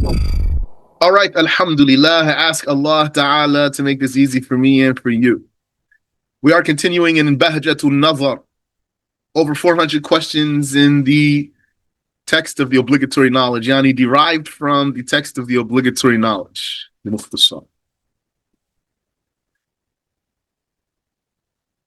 All right, alhamdulillah. I ask Allah Ta'ala to make this easy for me and for you. We are continuing in Bahjat An-NaDHar. Over 400 questions in the text of the obligatory knowledge, yani derived from the text of the obligatory knowledge, the Mukhtasar.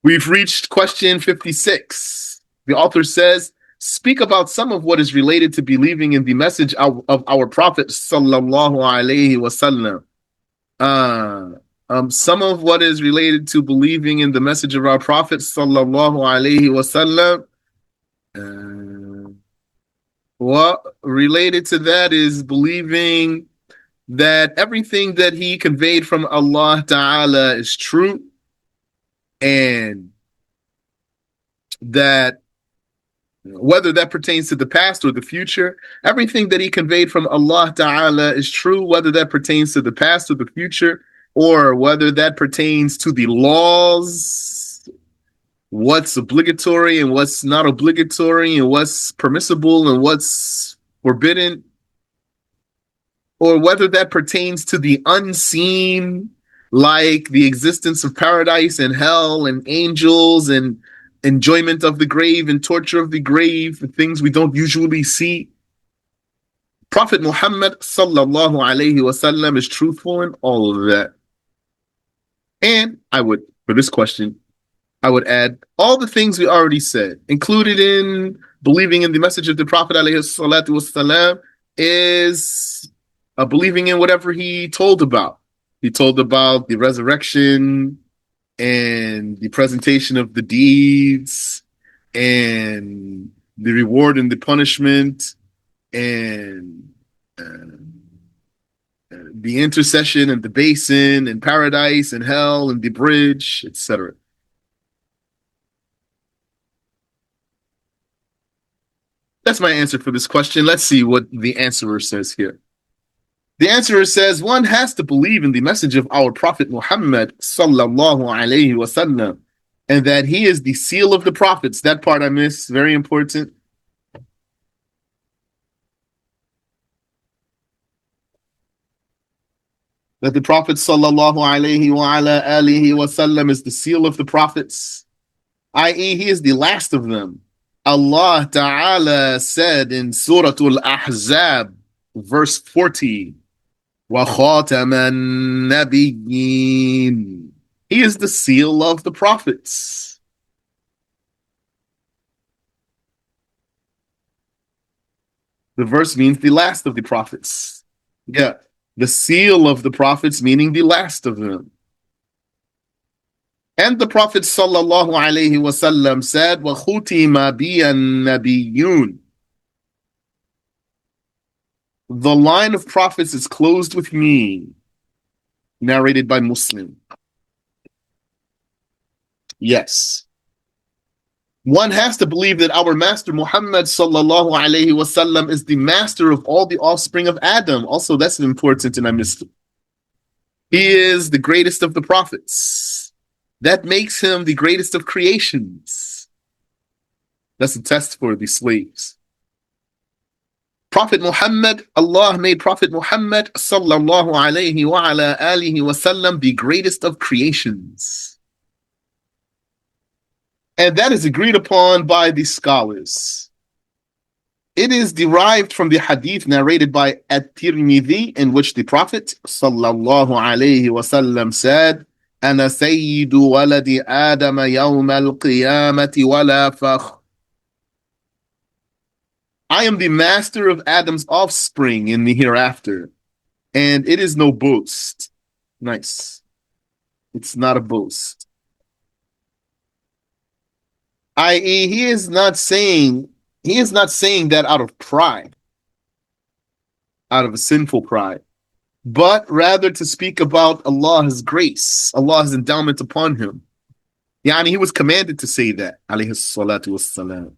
We've reached question 56. The author says, speak about some of what is related to believing in the message of our Prophet sallallahu alaihi wasallam. Some of what is related to believing in the message of our Prophet sallallahu alaihi wasallam. What related to that is believing that everything that he conveyed from Allah Ta'ala is true, and that whether that pertains to the past or the future, everything that he conveyed from Allah Ta'ala is true, whether that pertains to the past or the future, or whether that pertains to the laws, what's obligatory and what's not obligatory, and what's permissible and what's forbidden, or whether that pertains to the unseen, like the existence of paradise and hell and angels and enjoyment of the grave and torture of the grave, the things we don't usually see. Prophet Muhammad sallallahu alaihi wasallam is truthful in all of that. And I would, for this question, I would add all the things we already said, included in believing in the message of the Prophet alayhi salatu wasalam, is believing in whatever he told about. He told about the resurrection and the presentation of the deeds and the reward and the punishment and the intercession and the basin and paradise and hell and the bridge, etc. That's my answer for this question. Let's see what the answerer says here. The answerer says one has to believe in the message of our Prophet Muhammad sallallahu alaihi wasallam, and that he is the seal of the prophets. That part I missed, very important. That the Prophet sallallahu alaihi wasallam is the seal of the prophets, i.e., he is the last of them. Allah Ta'ala said in Surah Al-Ahzab, verse 40, وَخَاتَمَ النَّبِيِّينَ. He is the seal of the prophets. The verse means the last of the prophets. Yeah, the seal of the prophets meaning the last of them. And the Prophet sallallahu alaihi wasallam said, وَخُتِمَ بِيَ النَّبِيُّونَ. The line of prophets is closed with me. Narrated by Muslim. Yes. One has to believe that our master Muhammad sallallahu alaihi wasallam is the master of all the offspring of Adam. Also, that's important, and I missed it. He is the greatest of the prophets. That makes him the greatest of creations. That's a test for the slaves. Prophet Muhammad, Allah made Prophet Muhammad sallallahu alayhi wa ala alihi wasallam the greatest of creations. And that is agreed upon by the scholars. It is derived from the hadith narrated by At-Tirmidhi, in which the Prophet sallallahu alayhi wasallam said, أنا سيد ولد آدم يوم القيامة ولا فخر. I am the master of Adam's offspring in the hereafter, and it is no boast. Nice. It's not a boast. I.e., he is not saying that out of pride, out of a sinful pride, but rather to speak about Allah's grace, Allah's endowment upon him. Yani he was commanded to say that, alayhi salatu wassalam.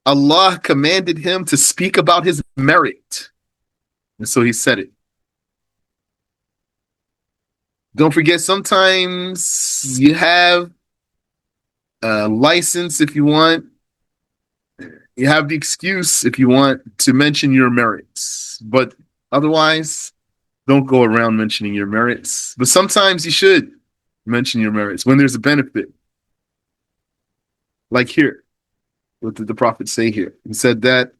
Allah commanded him to speak about his merit. And so he said it. Don't forget, sometimes you have a license if you want. You have the excuse if you want to mention your merits. but otherwise, don't go around mentioning your merits. But sometimes you should mention your merits when there's a benefit. Like here, what did the Prophet say here? He said that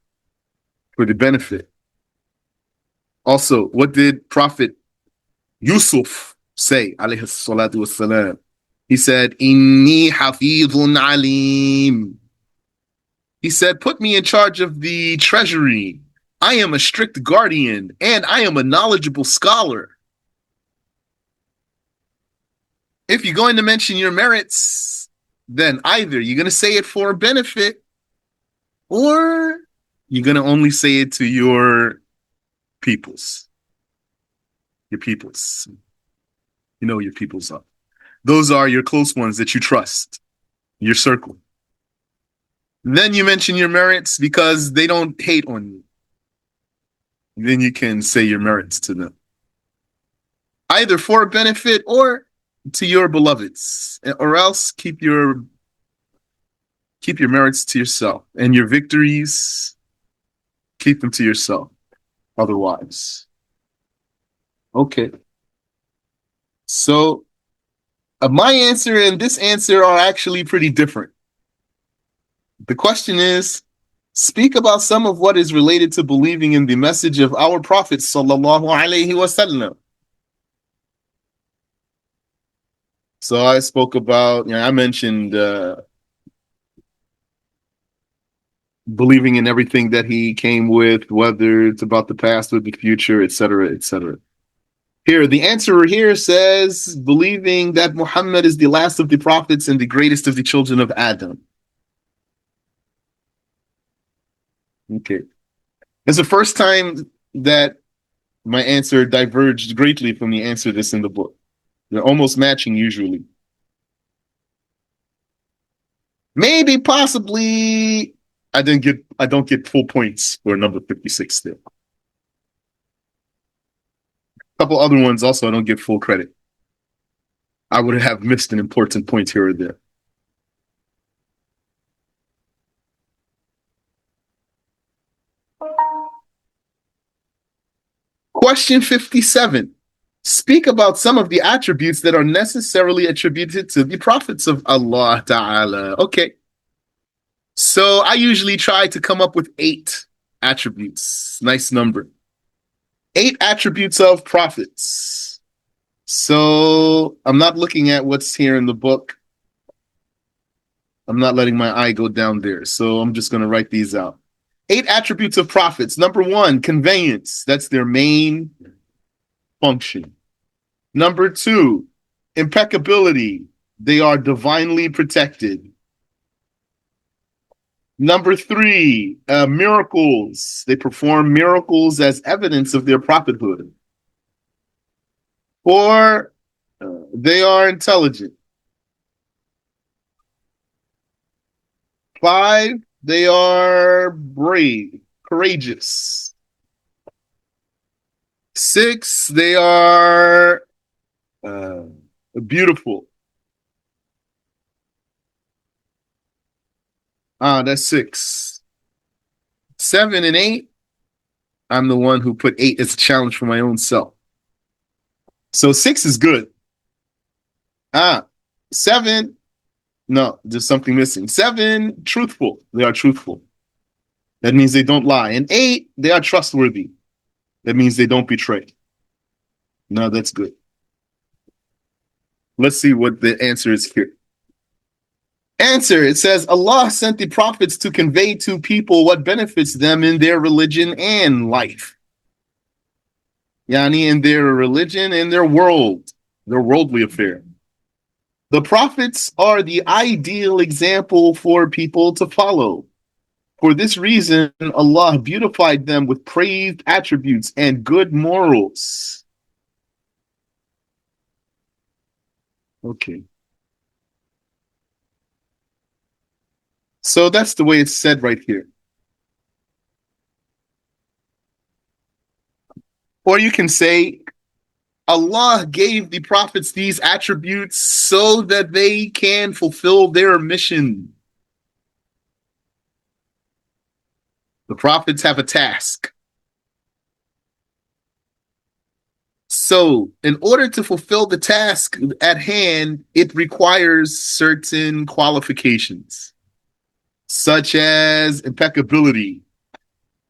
for the benefit. Also, what did Prophet Yusuf say? Alayhi salatu wassalam. He said, Inni hafidhun alim. He said, put me in charge of the treasury. I am a strict guardian and I am a knowledgeable scholar. If you're going to mention your merits, then either you're going to say it for a benefit or you're going to only say it to your peoples. Your peoples. You know your peoples are. Those are your close ones that you trust, your circle. Then you mention your merits because they don't hate on you. Then you can say your merits to them. Either for a benefit or to your beloveds, or else keep your merits to yourself, and your victories, keep them to yourself. Otherwise, okay. So my answer and this answer are actually pretty different. The question is, speak about some of what is related to believing in the message of our Prophet sallallahu alaihi wasallam. So I spoke about, I mentioned believing in everything that he came with, whether it's about the past or the future, etc., etc. Here, the answer here says believing that Muhammad is the last of the prophets and the greatest of the children of Adam. Okay. It's the first time that my answer diverged greatly from the answer that's in the book. They're almost matching usually. Maybe, possibly, I don't get full points for number 56 still. A couple other ones also I don't get full credit. I would have missed an important point here or there. Question 57. Speak about some of the attributes that are necessarily attributed to the prophets of Allah Ta'ala. Okay. So I usually try to come up with 8 attributes. Nice number. 8 attributes of prophets. So I'm not looking at what's here in the book. I'm not letting my eye go down there. So I'm just going to write these out. 8 attributes of prophets. Number 1, conveyance. That's their main function. Number 2, impeccability. They are divinely protected. Number 3, miracles. They perform miracles as evidence of their prophethood. 4, they are intelligent. 5, they are brave, courageous. 6, they are beautiful. That's 6. 7 and 8, I'm the one who put 8 as a challenge for my own self. So 6 is good. 7, no, there's something missing. 7, truthful. They are truthful. That means they don't lie. And 8, they are trustworthy. That means they don't betray. No, that's good. Let's see what the answer is here. Answer, it says, Allah sent the prophets to convey to people what benefits them in their religion and life. Yani in their religion and their worldly affair. The prophets are the ideal example for people to follow. For this reason, Allah beautified them with praised attributes and good morals. Okay. So that's the way it's said right here. Or you can say, Allah gave the prophets these attributes so that they can fulfill their mission. The prophets have a task. So, in order to fulfill the task at hand, it requires certain qualifications, such as impeccability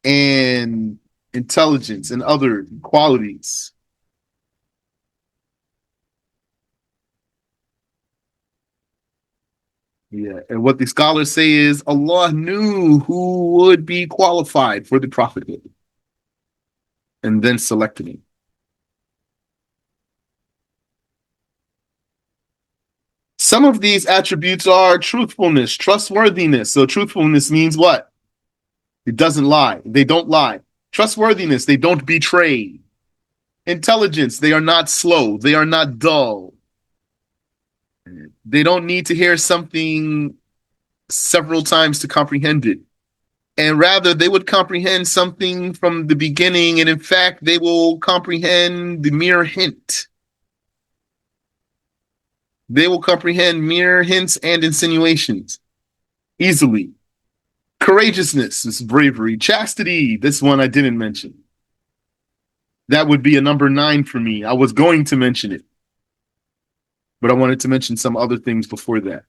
and intelligence and other qualities. Yeah, and what the scholars say is Allah knew who would be qualified for the prophethood and then selected him. Some of these attributes are truthfulness, trustworthiness. So truthfulness means what? It doesn't lie. They don't lie. Trustworthiness, they don't betray. Intelligence, they are not slow. They are not dull. They don't need to hear something several times to comprehend it. And rather, they would comprehend something from the beginning. And in fact, they will comprehend the mere hint. They will comprehend mere hints and insinuations easily. Courageousness is bravery. Chastity, this one I didn't mention. That would be a number 9 for me. I was going to mention it, but I wanted to mention some other things before that.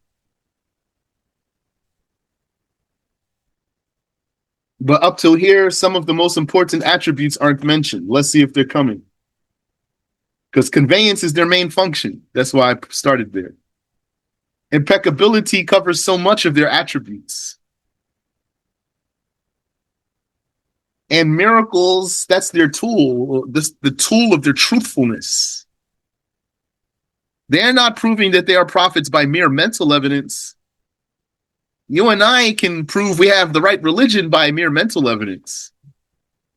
But up till here, some of the most important attributes aren't mentioned. Let's see if they're coming. Because conveyance is their main function. That's why I started there. Impeccability covers so much of their attributes. And miracles, that's their tool, the tool of their truthfulness. They're not proving that they are prophets by mere mental evidence. You and I can prove we have the right religion by mere mental evidence.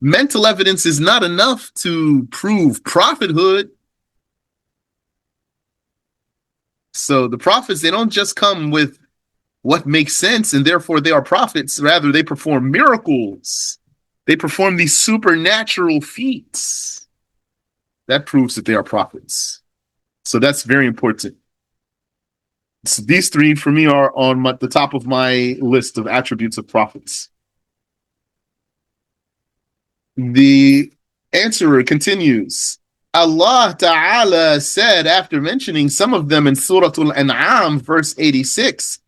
Mental evidence is not enough to prove prophethood. So the prophets, they don't just come with what makes sense and therefore they are prophets. Rather, they perform miracles. They perform these supernatural feats. That proves that they are prophets. So that's very important. So these 3 for me are on the top of my list of attributes of prophets. The answerer continues. Allah Ta'ala said after mentioning some of them in Surah Al-An'am, verse 86,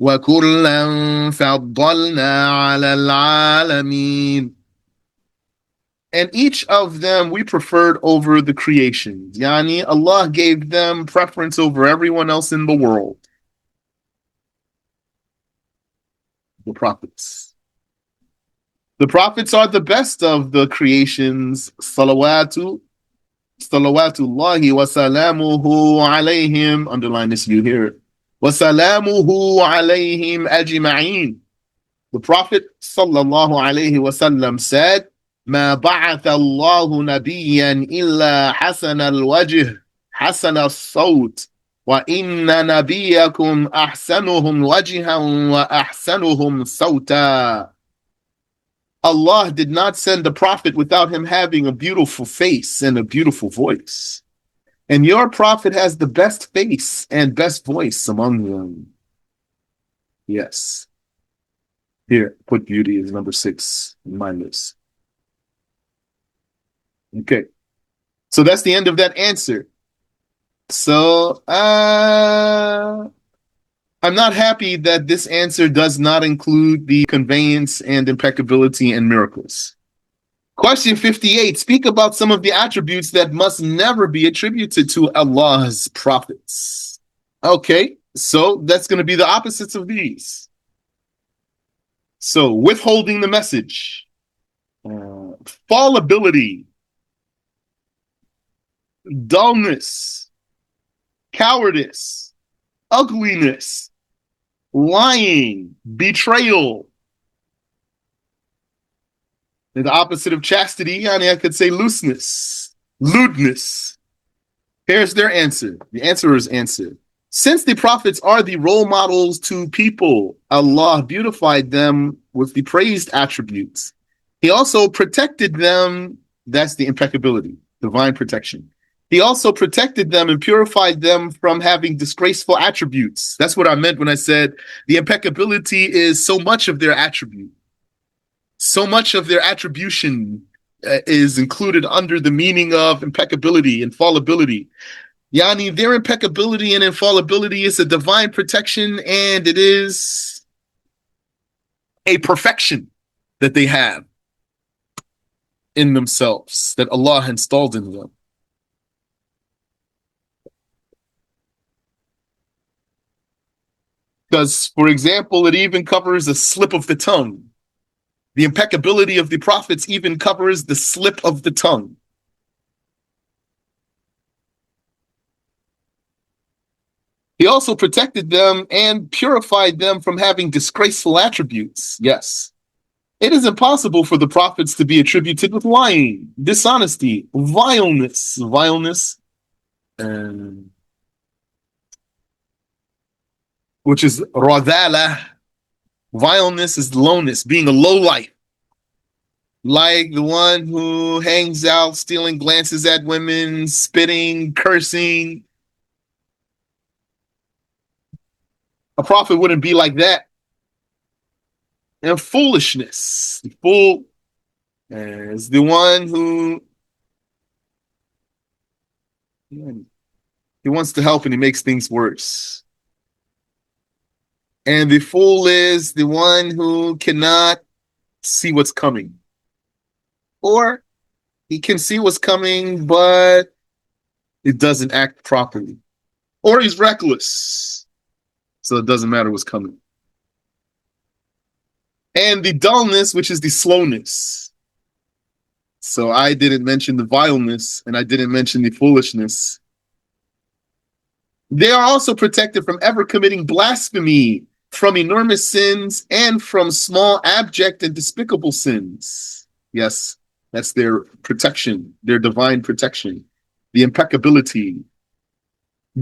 وَكُلًّا فَضَّلْنَا عَلَى الْعَالَمِينَ. And each of them we preferred over the creation. Yani, Allah gave them preference over everyone else in the world. The prophets. The prophets are the best of the creations. Salawatullahi wa salamuhu alayhim. Underline this, you hear it. Wa salamuhu alayhim ajma'in. The Prophet sallallahu alayhi wa sallam said, ما بعث الله نبيا إلا حسن الوجه حسن الصوت وإن نبيكم أحسنهم وجها وأحسنهم صوتا. Allah did not send a prophet without him having a beautiful face and a beautiful voice. And your prophet has the best face and best voice among them. Yes. Here, put beauty as number 6 in my list. Okay. So that's the end of that answer. So I'm not happy that this answer does not include the conveyance and impeccability and miracles. Question 58. Speak about some of the attributes that must never be attributed to Allah's prophets. Okay, so that's going to be the opposites of these. So withholding the message, fallibility, dullness, cowardice, ugliness, lying, betrayal. And the opposite of chastity, I could say looseness, lewdness. Here's their answer, the answerer's answer. Since the prophets are the role models to people, Allah beautified them with the praised attributes. He also protected them, that's the impeccability, divine protection. He also protected them and purified them from having disgraceful attributes. That's what I meant when I said the impeccability is so much of their attribute, so much of their attribution is included under the meaning of impeccability, infallibility. Yani, their impeccability and infallibility is a divine protection, and it is a perfection that they have in themselves, that Allah installed in them. Because, for example, it even covers a slip of the tongue. The impeccability of the prophets even covers the slip of the tongue. He also protected them and purified them from having disgraceful attributes. Yes. It is impossible for the prophets to be attributed with lying, dishonesty, vileness, which is radala. Vileness is lowness, being a low life. Like the one who hangs out, stealing glances at women, spitting, cursing. A prophet wouldn't be like that. And foolishness. The fool is the one who he wants to help and he makes things worse. And the fool is the one who cannot see what's coming. Or he can see what's coming, but it doesn't act properly. Or he's reckless, so it doesn't matter what's coming. And the dullness, which is the slowness. So I didn't mention the vileness, and I didn't mention the foolishness. They are also protected from ever committing blasphemy, from enormous sins, and from small, abject, and despicable sins. Yes, that's their protection, their divine protection, the impeccability.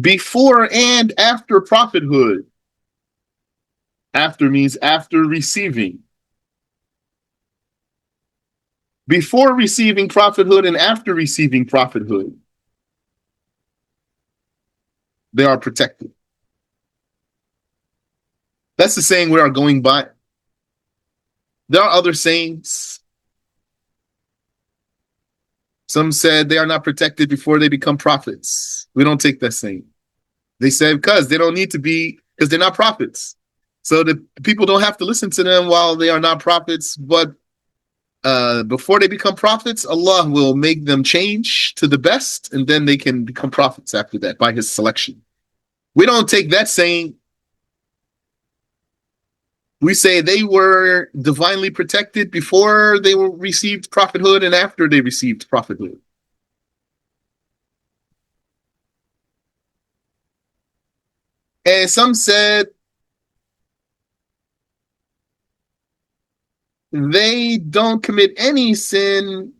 Before and after prophethood. After means after receiving. Before receiving prophethood and after receiving prophethood, they are protected. That's the saying we are going by. There are other sayings. Some said they are not protected before they become prophets. We don't take that saying. They said because they don't need to be, because they're not prophets. So the people don't have to listen to them while they are not prophets, but before they become prophets, Allah will make them change to the best, and then they can become prophets after that by His selection. We don't take that saying. We say they were divinely protected before they received prophethood and after they received prophethood. And some said they don't commit any sin,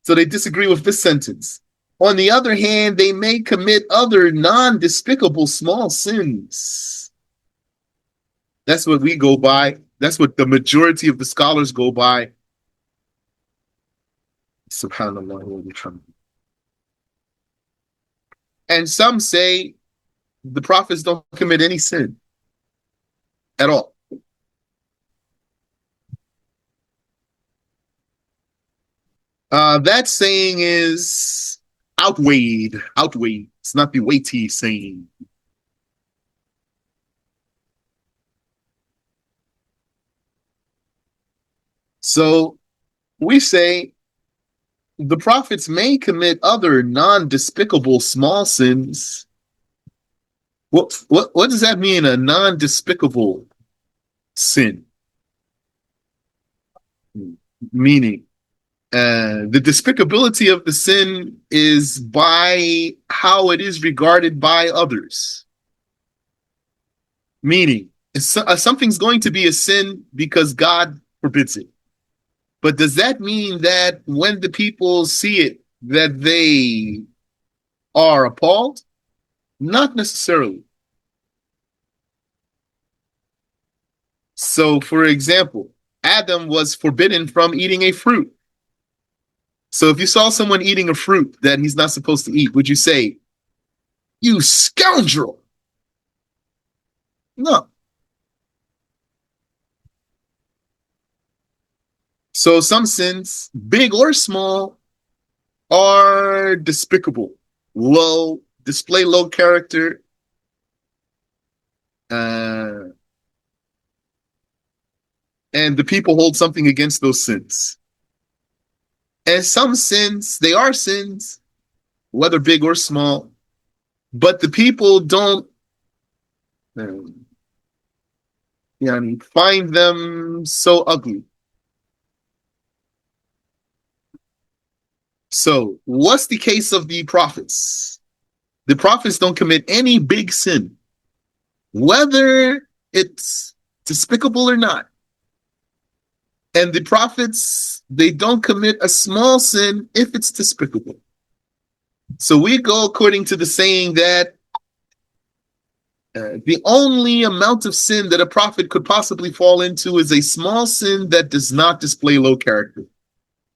so they disagree with this sentence. On the other hand, they may commit other non-despicable small sins. That's what we go by. That's what the majority of the scholars go by. Subhanallah. And some say the prophets don't commit any sin at all. That saying is outweighed. It's not the weighty saying. So we say the prophets may commit other non-despicable small sins. What does that mean, a non-despicable sin? Meaning, the despicability of the sin is by how it is regarded by others. Meaning, something's going to be a sin because God forbids it. But does that mean that when the people see it, that they are appalled? Not necessarily. So, for example, Adam was forbidden from eating a fruit. So if you saw someone eating a fruit that he's not supposed to eat, would you say, "You scoundrel"? No. So some sins, big or small, are despicable, low, display low character, uh, and the people hold something against those sins. And some sins, they are sins, whether big or small, but the people don't um, find them so ugly. So, what's the case of the prophets? The prophets don't commit any big sin, whether it's despicable or not. And the prophets, they don't commit a small sin if it's despicable. So we go according to the saying that the only amount of sin that a prophet could possibly fall into is a small sin that does not display low character.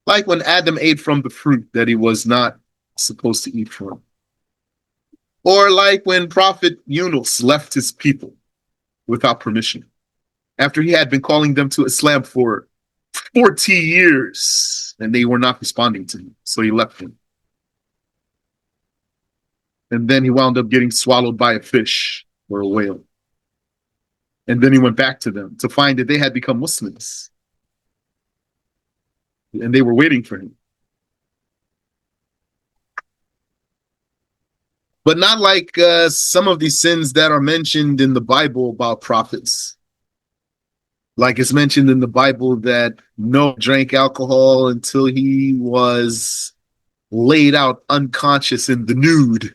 Like when Adam ate from the fruit that he was not supposed to eat from. Or like when Prophet Yunus left his people without permission, after he had been calling them to Islam for 40 years and they were not responding to him. So he left them. And then he wound up getting swallowed by a fish or a whale. And then he went back to them to find that they had become Muslims. And they were waiting for him. But not like some of these sins that are mentioned in the Bible about prophets. Like it's mentioned in the Bible that Noah drank alcohol until he was laid out unconscious in the nude.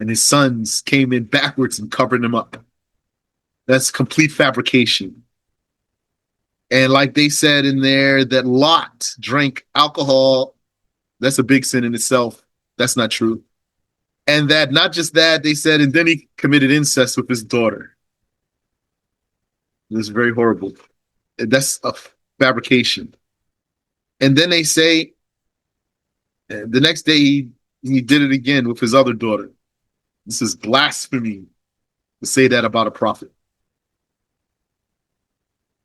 And his sons came in backwards and covered him up. That's complete fabrication. And like they said in there, that Lot drank alcohol. That's a big sin in itself. That's not true. And that not just that, they said, and then he committed incest with his daughter. This is very horrible. That's a fabrication. And then they say the next day he did it again with his other daughter. This is blasphemy to say that about a prophet.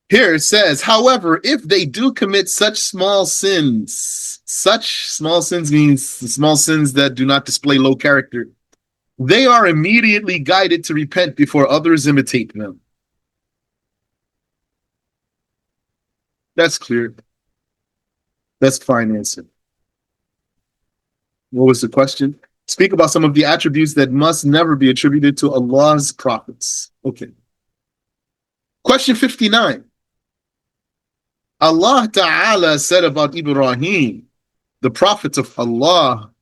Here it says, however, if they do commit such small sins means small sins that do not display low character, they are immediately guided to repent before others imitate them. That's clear. That's fine answer. What was the question? Speak about some of the attributes that must never be attributed to Allah's prophets. Okay. Question 59. Allah Ta'ala said about Ibrahim, the prophet of Allah,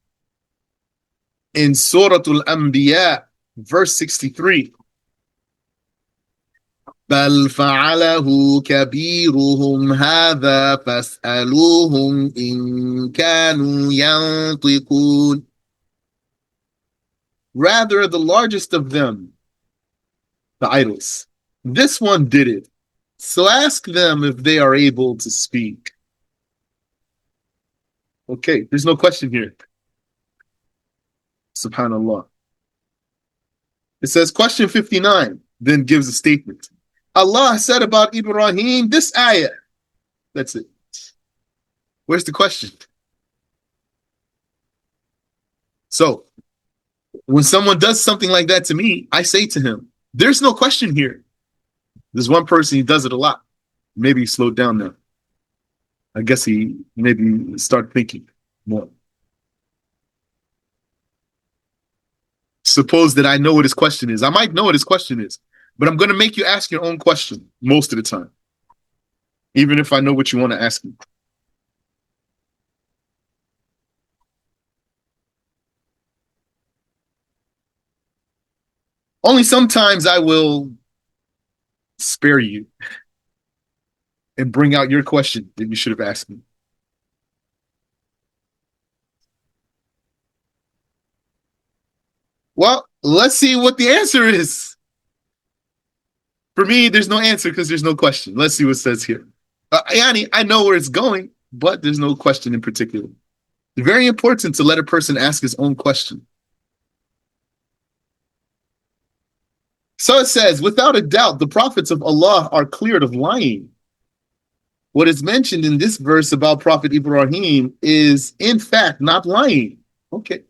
in Surah Al-Anbiya, verse 63. بل فعله كبيرهم هذا فاسألوهم إن كانوا ينطقون. Rather, the largest of them, the idols, this one did it. So ask them if they are able to speak. Okay, there's no question here. Subhanallah. It says, question 59, then gives a statement. Allah said about Ibrahim, this ayah. That's it. Where's the question? So, when someone does something like that to me, I say to him, there's no question here. There's one person, he does it a lot. Maybe he slowed down now. I guess he maybe started thinking more. Suppose that I know what his question is. I might know what his question is, but I'm going to make you ask your own question most of the time, even if I know what you want to ask me. Only sometimes I will spare you and bring out your question that you should have asked me. Well, let's see what the answer is. For me, there's no answer because there's no question. Let's see what it says here. Yanni, I know where it's going, but there's no question in particular. It's very important to let a person ask his own question. So it says, without a doubt, the prophets of Allah are cleared of lying. What is mentioned in this verse about Prophet Ibrahim is, in fact, not lying. Okay.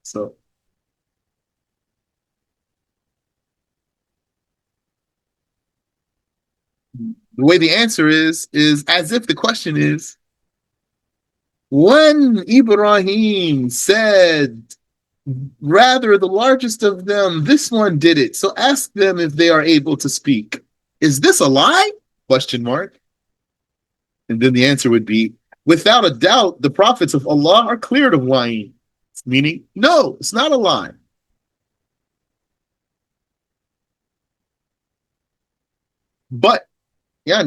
So the way the answer is as if the question is, when Ibrahim said, rather the largest of them, this one did it. So ask them if they are able to speak. Is this a lie? Question mark. And then the answer would be, without a doubt, the prophets of Allah are cleared of lying. Meaning, no, it's not a lie. But, yeah,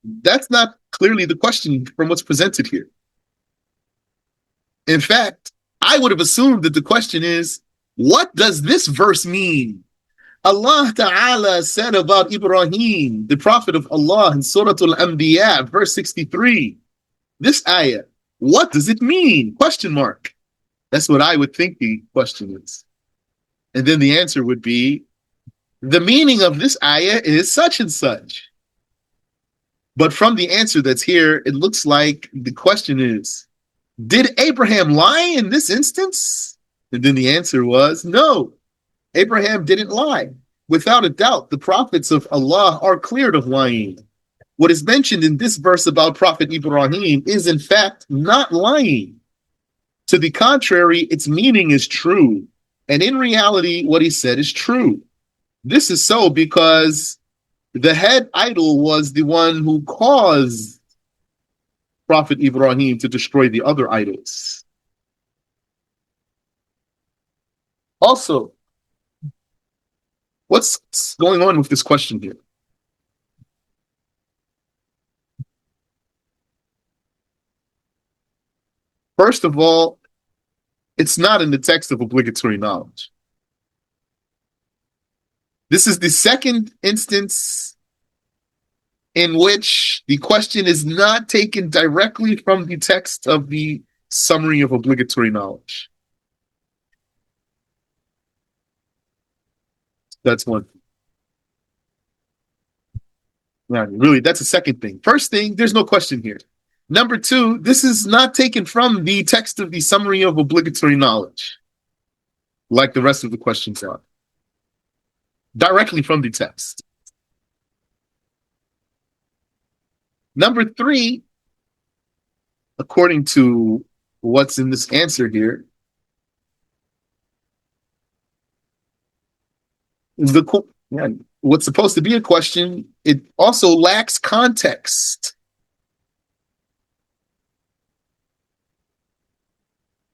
that's not clearly the question from what's presented here. In fact, I would have assumed that the question is, what does this verse mean? Allah Ta'ala said about Ibrahim, the Prophet of Allah, in Surah Al-Anbiya, verse 63, this ayah, what does it mean? Question mark. That's what I would think the question is. And then the answer would be, the meaning of this ayah is such and such. But from the answer that's here, it looks like the question is, did Abraham lie in this instance? And then the answer was, no, Abraham didn't lie. Without a doubt, the prophets of Allah are cleared of lying. What is mentioned in this verse about Prophet Ibrahim is in fact not lying. To the contrary, its meaning is true. And in reality, what he said is true. This is so because the head idol was the one who caused Prophet Ibrahim to destroy the other idols. Also, what's going on with this question here? First of all, it's not in the text of obligatory knowledge. This is the second instance in which the question is not taken directly from the text of the summary of obligatory knowledge. That's one thing. Yeah, really, that's the second thing. First thing, there's no question here. Number two, this is not taken from the text of the summary of obligatory knowledge, like the rest of the questions are. Directly from the text. Number three, according to what's in this answer here, what's supposed to be a question, it also lacks context.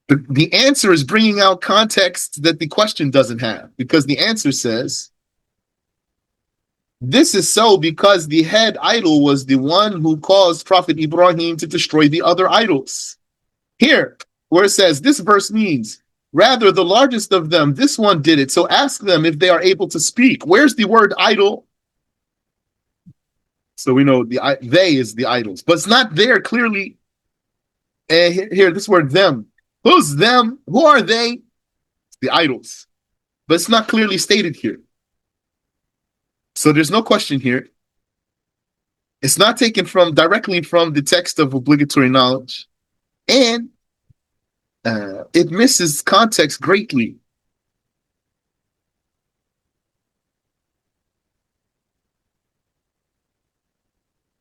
The answer is bringing out context that the question doesn't have, because the answer says, this is so because the head idol was the one who caused Prophet Ibrahim to destroy the other idols. Here, where it says, this verse means, rather the largest of them, this one did it. So ask them if they are able to speak. Where's the word idol? So we know they is the idols, but it's not there clearly. Here, this word them. Who's them? Who are they? The idols. But it's not clearly stated here. So there's no question here. It's not taken directly from the text of obligatory knowledge. And it misses context greatly.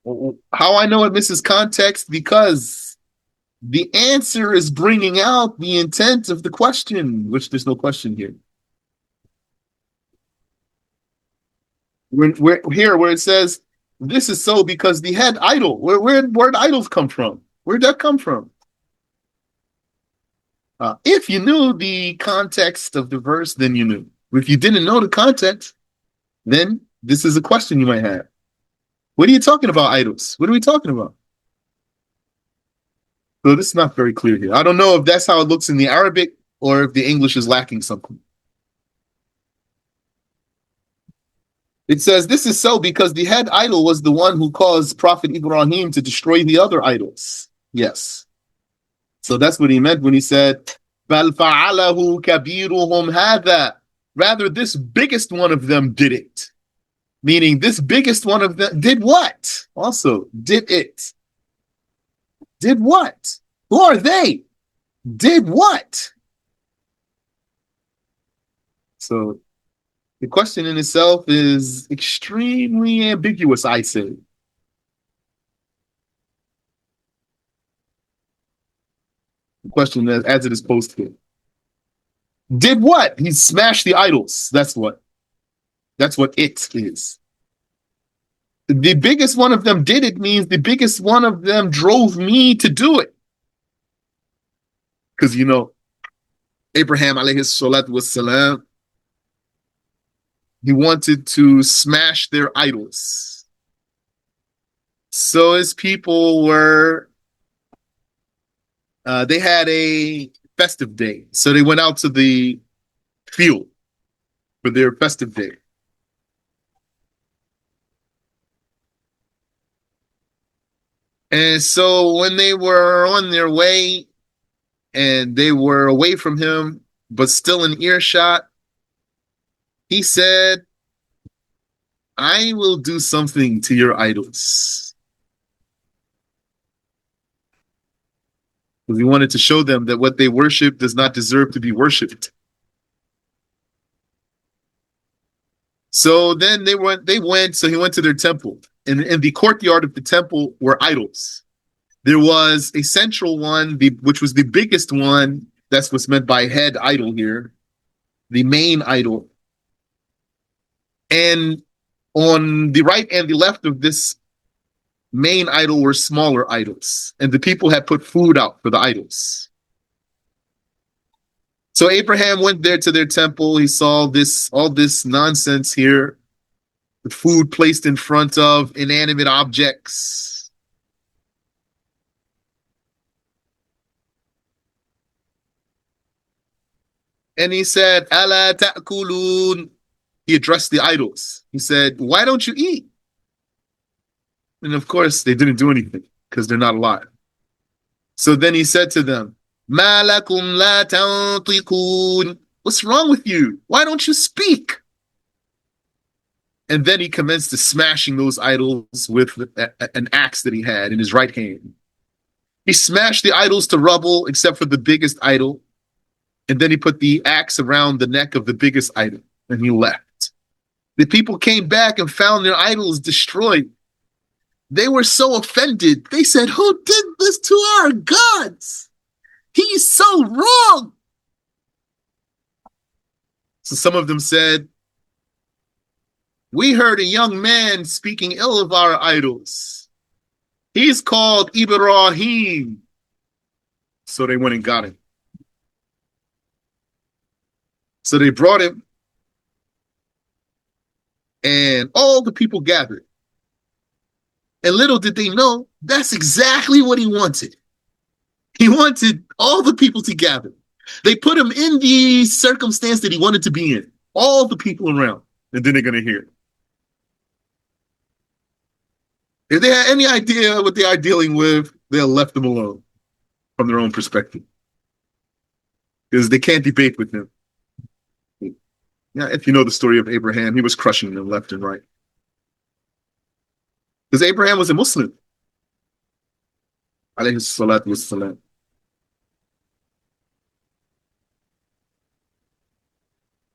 How I know it misses context? Because the answer is bringing out the intent of the question, which there's no question here. Where it says, this is so because the head idol, where'd idols come from? Where'd that come from? If you knew the context of the verse, then you knew. If you didn't know the context, then this is a question you might have. What are you talking about, idols? What are we talking about? So this is not very clear here. I don't know if that's how it looks in the Arabic or if the English is lacking something. It says, this is so because the head idol was the one who caused Prophet Ibrahim to destroy the other idols. Yes. So that's what he meant when he said, بَلْ فَعَلَهُ كَبِيرُهُمْ هَذَا. Rather, this biggest one of them did it. Meaning this biggest one of them did what? Also, did it? Did what? Who are they? Did what? So the question in itself is extremely ambiguous, I say. The question as it is posted. Did what? He smashed the idols. That's what. That's what it is. The biggest one of them did it means the biggest one of them drove me to do it. Because, you know, Abraham alayhi salatu wassalam, he wanted to smash their idols. So his people were, they had a festive day. So they went out to the field for their festive day. And so when they were on their way and they were away from him, but still in earshot, he said, I will do something to your idols. Because he wanted to show them that what they worship does not deserve to be worshipped. So then they went, so he went to their temple. And in the courtyard of the temple were idols. There was a central one, which was the biggest one. That's what's meant by head idol here. The main idol. And on the right and the left of this main idol were smaller idols. And the people had put food out for the idols. So Abraham went there to their temple. He saw all this nonsense here. The food placed in front of inanimate objects. And he said, Ala ta'kulun. He addressed the idols. He said, why don't you eat? And of course, they didn't do anything because they're not alive. So then he said to them, Ma lakum la tantiqun. What's wrong with you? Why don't you speak? And then he commenced to smashing those idols with an axe that he had in his right hand. He smashed the idols to rubble except for the biggest idol. And then he put the axe around the neck of the biggest idol and he left. The people came back and found their idols destroyed. They were so offended. They said, who did this to our gods? He's so wrong. So some of them said, we heard a young man speaking ill of our idols. He's called Ibrahim. So they went and got him. So they brought him, and all the people gathered. And little did they know, that's exactly what he wanted. He wanted all the people to gather. They put him in the circumstance that he wanted to be in. All the people around. And then they're going to hear it. If they had any idea what they are dealing with, they'll left them alone from their own perspective. Because they can't debate with him. Yeah, if you know the story of Abraham, he was crushing them left and right. Because Abraham was a Muslim. Alayhi salatu wassalam.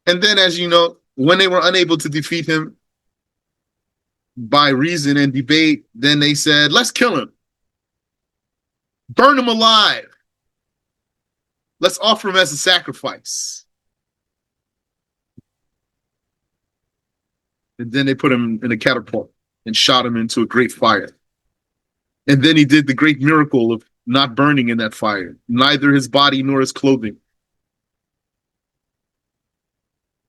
And then, as you know, when they were unable to defeat him by reason and debate, then they said, let's kill him. Burn him alive. Let's offer him as a sacrifice. And then they put him in a catapult and shot him into a great fire. And then he did the great miracle of not burning in that fire, neither his body nor his clothing.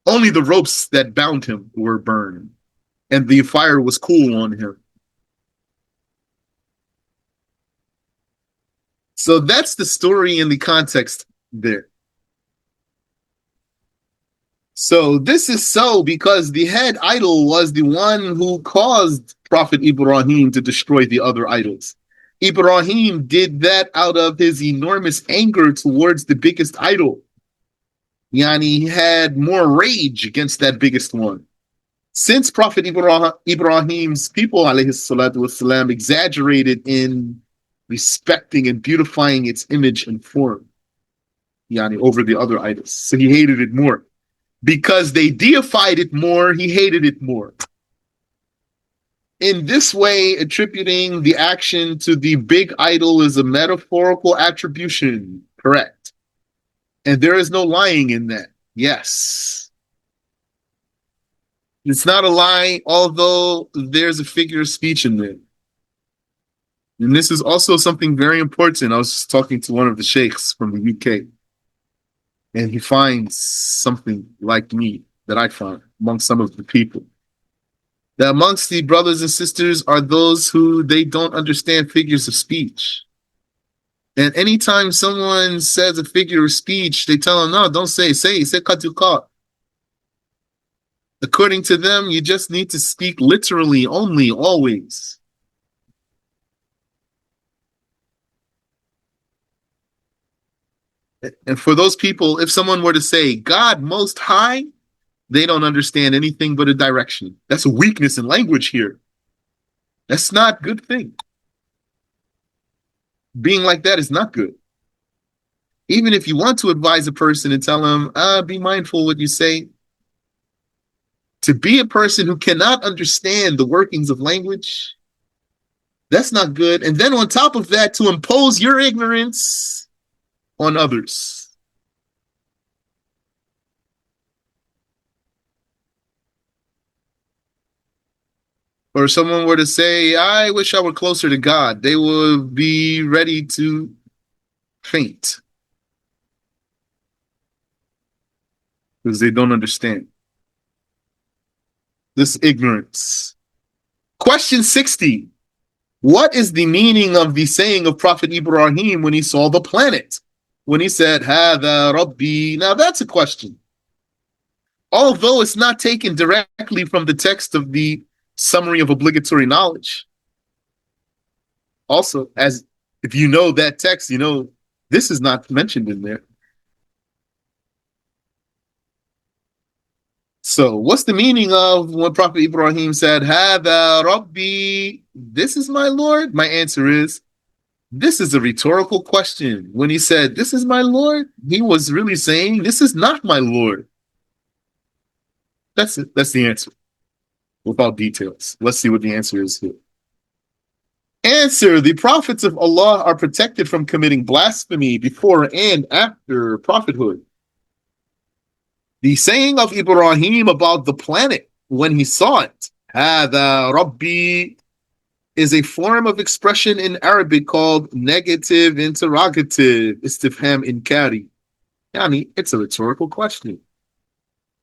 Only the ropes that bound him were burned, and the fire was cool on him. So that's the story in the context there. So this is so because the head idol was the one who caused Prophet Ibrahim to destroy the other idols. Ibrahim did that out of his enormous anger towards the biggest idol. Yani, he had more rage against that biggest one. Since Prophet Ibrahim's people, alayhi salatu wasalam, exaggerated in respecting and beautifying its image and form, yani, over the other idols, so he hated it more. Because they deified it more, he hated it more. In this way, attributing the action to the big idol is a metaphorical attribution. Correct. And there is no lying in that. Yes. It's not a lie, although there's a figure of speech in there. And this is also something very important. I was just talking to one of the sheikhs from the UK, and he finds something like me that I found among some of the people. That amongst the brothers and sisters are those who they don't understand figures of speech. And anytime someone says a figure of speech, they tell them, no, don't say katuka. According to them, you just need to speak literally only, always. And for those people, if someone were to say God most high, they don't understand anything but a direction. That's a weakness in language here. That's not a good thing. Being like that is not good. Even if you want to advise a person and tell them, be mindful what you say, to be a person who cannot understand the workings of language, that's not good. And then on top of that, to impose your ignorance on others. Or if someone were to say, I wish I were closer to God, they would be ready to faint because they don't understand this ignorance. Question 60. What is the meaning of the saying of Prophet Ibrahim when he saw the planet? When he said, Hada Rabbi. Now that's a question. Although it's not taken directly from the text of the summary of obligatory knowledge. Also, as if you know that text, you know this is not mentioned in there. So what's the meaning of when Prophet Ibrahim said, Hada Rabbi, this is my Lord? My answer is, this is a rhetorical question. When he said, this is my Lord, he was really saying, this is not my Lord. That's it. That's the answer. Without details. Let's see what the answer is here. Answer: the prophets of Allah are protected from committing blasphemy before and after prophethood. The saying of Ibrahim about the planet when he saw it, Hada Rabbi, is a form of expression in Arabic called negative interrogative, istifham inkari. Yani, it's a rhetorical question,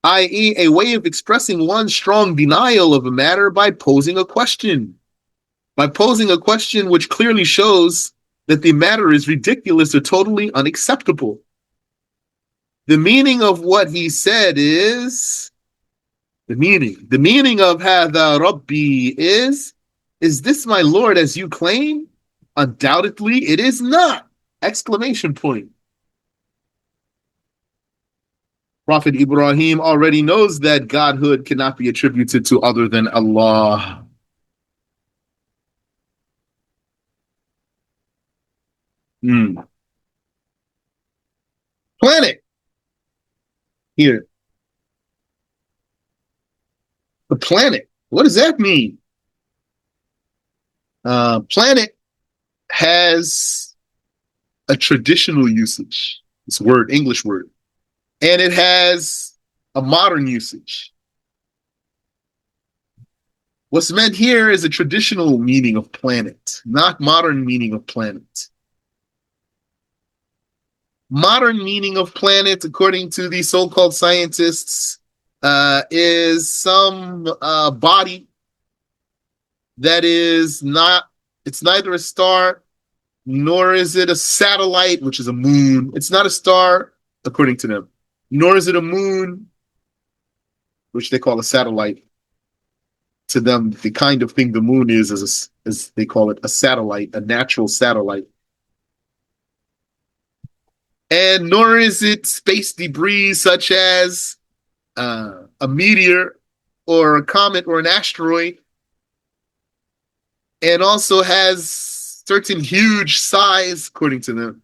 i.e., a way of expressing one's strong denial of a matter by posing a question. By posing a question which clearly shows that the matter is ridiculous or totally unacceptable. The meaning of what he said is, the meaning of Hada Rabbi is this my Lord as you claim? Undoubtedly it is not! Exclamation point. Prophet Ibrahim already knows that godhood cannot be attributed to other than Allah. Planet. Here. The planet. What does that mean? Planet has a traditional usage. It's a word, English word. And it has a modern usage. What's meant here is a traditional meaning of planet, not modern meaning of planet. Modern meaning of planet, according to the so-called scientists, is some body that is not, it's neither a star, nor is it a satellite, which is a moon. It's not a star, according to them, nor is it a moon, which they call a satellite. To them, the kind of thing the moon is as they call it, a satellite, a natural satellite. And nor is it space debris such as a meteor or a comet or an asteroid, and also has certain huge size, according to them.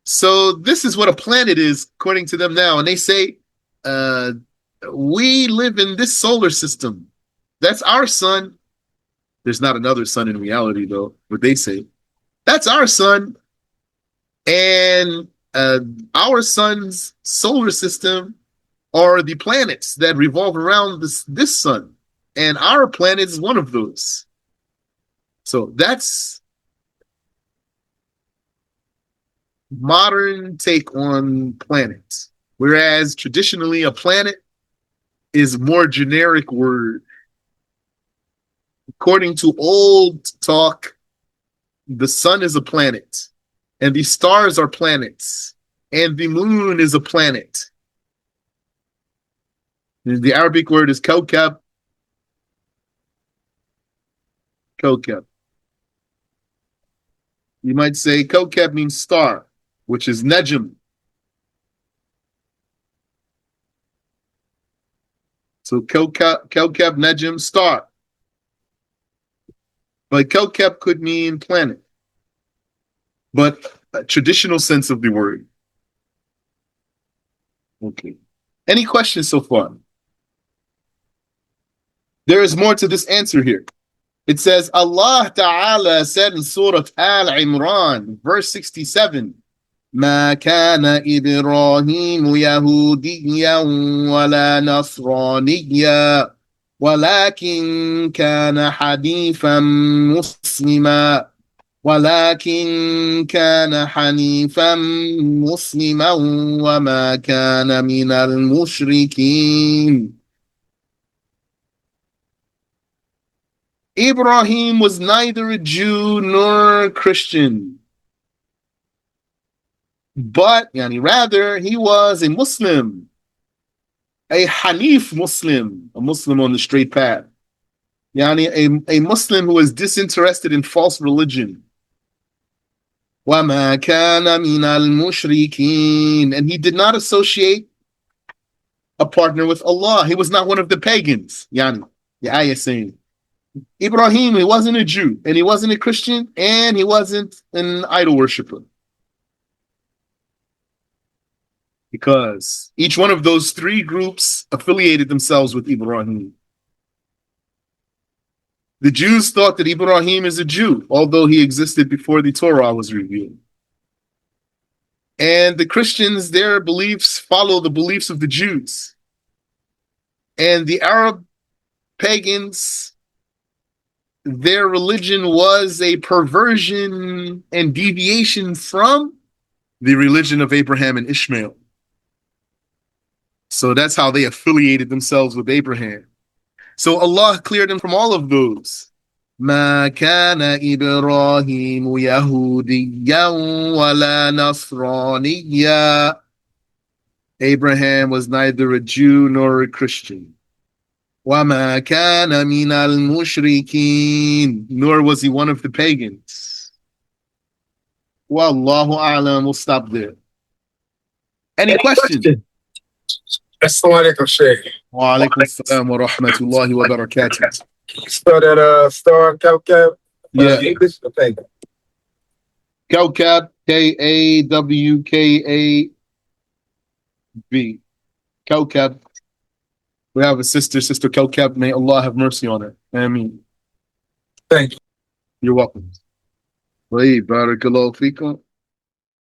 So this is what a planet is, according to them now. And they say, we live in this solar system. That's our sun. There's not another sun in reality, though, what they say. That's our sun. And our sun's solar system are the planets that revolve around this sun. And our planet is one of those. So that's modern take on planets. Whereas traditionally a planet is a more generic word. According to old talk, the sun is a planet, and the stars are planets, and the moon is a planet. The Arabic word is kawkab. Kawkab. You might say kawkab means star, which is najm. So kawkab, najm, star. But kawkab could mean planet. But a traditional sense of the word. Okay. Any questions so far? There is more to this answer here. It says, Allah Ta'ala said in Surah Al-Imran, verse 67, ما كان إبراهيم يهوديا ولا نصرانيا ولكن كان حنيفا مسلما وما كان من المشركين. Ibrahim was neither a Jew nor a Christian, but rather he was a Muslim, a Hanif Muslim, a Muslim on the straight path. A Muslim who is disinterested in false religion. وَمَا كَانَ مِنَ الْمُشْرِكِينَ. And he did not associate a partner with Allah. He was not one of the pagans. The ayah saying, Ibrahim, he wasn't a Jew, and he wasn't a Christian, and he wasn't an idol worshiper. Because each one of those three groups affiliated themselves with Ibrahim. The Jews thought that Ibrahim is a Jew, although he existed before the Torah was revealed. And the Christians, their beliefs follow the beliefs of the Jews. And the Arab pagans, their religion was a perversion and deviation from the religion of Abraham and Ishmael. So that's how they affiliated themselves with Abraham. So Allah cleared them from all of those. ما كان إبراهيم يهوديا ولا نصرانيا. Abraham was neither a Jew nor a Christian. وَمَا كَانَ مِنَ الْمُشْرِكِينَ. Nor was he one of the pagans. Wallahu a'lam. We'll stop there. Any questions? Assalamu alaikum, Sheikh. Wa alaikum assalam wa rahmatullahi wa barakatuh. Spell that star, Kawkab, English or pagan? Kawkab, Kawkab. Kawkab. We have a sister Kawkab. May Allah have mercy on her. Ameen. Thank you. You're welcome. Barakallahu feekum.